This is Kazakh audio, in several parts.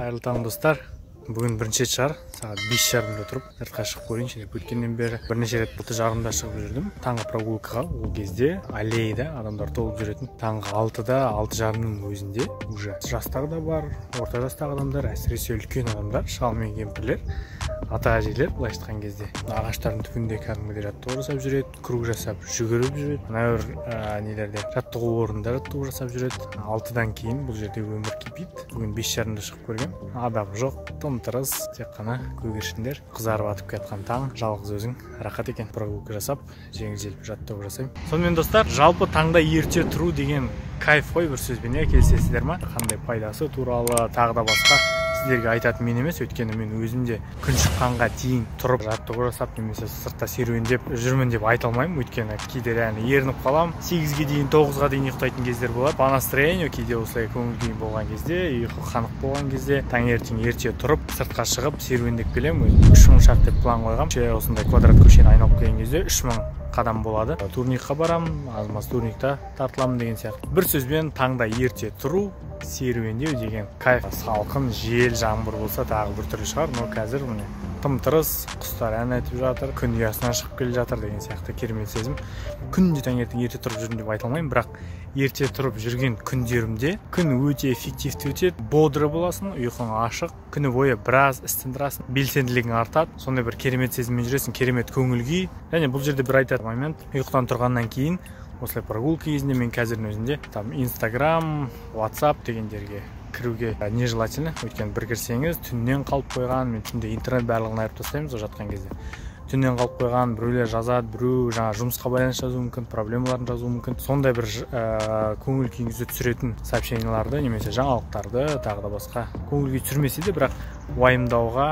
Қайырлы таң достар. Бүгін бірінші шығар, сағат 5:30-да тұрып, сыртқа шығып көрейінші деп өткеннен бері бірнеше рет 6:30-да шығып жүрдім. Таңғы прогулкаға, ол кезде аллеяда адамдар толып жүретін. Таңғы 6-да, 6:30-ның өзінде уже жастағы да бар, орта жастағы адамдар, әсіресе үлкен адамдар, шал-мен кемпірлер, ата-әжелер былай айтқан кезде ағаштардың түбінде кәдімгідей жаттығу жасап жүреді, круг жасап жүгіріп жүреді. Мына бір нелерде жаттығу орнында жаттығу жасап жүреді. 6-дан кейін бұл жерде өмір кипит. Бүгін 5:30-да шығып көргем. Адам жоқ, тым-тырыс, тек қана көгершіндер, қызарып атып кеткен таң, жалғыз өзің рахат екен. Прогулка жасап, жеңіл-желпі жаттығу жасаймын. Сонымен достар, жалпы таңда ерте тұру деген кайф қой, бір сөзбен келісесіздер ма? Қандай пайдасы туралы тағы да басқа сіздерге айтатын мен емес, өйткені мен өзім де күн шыққанға дейін тұрып жаттығу жасап немесе сыртта серуендеп жүрмін деп айта алмаймын, өйткені кейде яғни ерініп қалам. 8-ге дейін, 9-ға дейін ұйықтайтын кездер болады. По настроению кейде осылай көңіл күй болған кезде, ұйқы қанық болған кезде таңертең ерте тұрып сыртқа шығып серуендеп келемін. 3000 шақырым деп план қойғам. Осындай квадрат көшені айналып келген кезде 3000 қадам болады. Турникқа барам, аз-маз турникта тартыламын деген сияқты. Бір сөзбен таңда ерте тұру, серуендеу деген кайф. Салқын, жел, жаңбыр болса тағы бір түрлі шығар, но қазір міне тым-тырыс, құстар ән айтып жатыр, күн ұясынан шығып келе жатыр деген сияқты керемет сезім. Күнде таңертең ерте тұрып жүрмін деп айта алмаймын, бірақ ерте тұрып жүрген күндерімде күн өте эффективті өтеді, бодры боласың, ұйқың ашық, күні бойы біраз істендірасың, белсенділігің артады, сондай бір керемет сезіммен жүресің, керемет көңіл күй. Және бұл жерде бір айтатын момент, ұйқыдан тұрғаннан кейін осылай прогулка кезінде мен қазірдің өзінде там Instagram, WhatsApp дегендерге кіруге нежелательно, өйткені бір кірсеңіз түннен қалып қойған, мен түнде интернет барлығын айырып тастаймыз жатқан кезде. Түннен қалып қойған, біреулер жазады, біреу жаңа жұмысқа байланысты жазуы мүмкін, проблемаларын жазуы мүмкін. Сондай бір көңіл күйіңізді түсіретін сообщенияларды немесе жаңалықтарды, тағы да басқа көңіл күй түсірмесе де, бірақ уайымдауға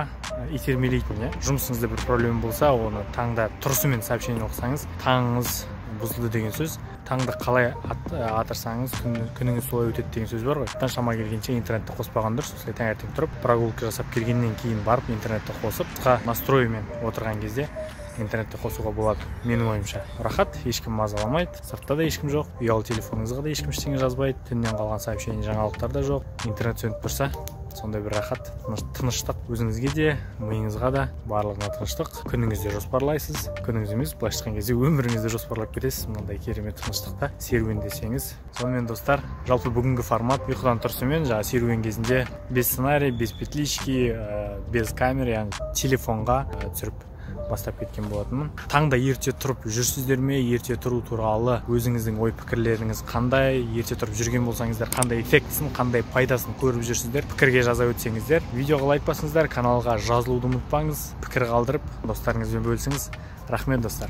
итермелейтін, жұмысыңызда бір проблема болса, оны таңда тұрысымен сообщение оқысаңыз, таңыңыз бұзылды деген сөз. Таңды қалай атырсаңыз, күніңіз солай өтеді деген сөз бар ғой. Шама келгенше интернетті қоспаған дұрыс. Осылай таңертең тұрып, прогулка жасап келгеннен кейін барып интернетті қосып, настроймен отырған кезде интернетті қосуға болады. Менің ойымша рахат, ешкім мазаламайды, сыртта да ешкім жоқ, ұялы телефоныңызға да ешкім ештеңе жазбайды, түннен қалған сообщение жаңалықтар да жоқ, интернет сөніп тұрса, сондай бір рахат, тыныштық өзіңізге де, миыңызға да, барлығына тыныштық. Күніңізде жоспарлайсыз, күніңіз емес, былайша айтқан кезде өміріңізді жоспарлап кетесіз, мынандай керемет тыныштықта серуендесеңіз. Сонымен достар, жалпы бүгінгі формат ұйқыдан тұрысымен, жаңа серуен кезінде без сценарий, без петлички, без камер, яғни телефонға түсіріп бастап кеткен болатынмын. Таңда ерте тұрып жүрсіздер ме? Ерте тұру туралы өзіңіздің ой пікірлеріңіз қандай? Ерте тұрып жүрген болсаңыздар, қандай эффектісін, қандай пайдасын көріп жүрсіздер? Пікірге жаза өтсеңіздер, видеоға лайк басыңыздар, каналға жазылуды ұмытпаңыз, пікір қалдырып достарыңызбен бөлісіңіз. Рахмет достар.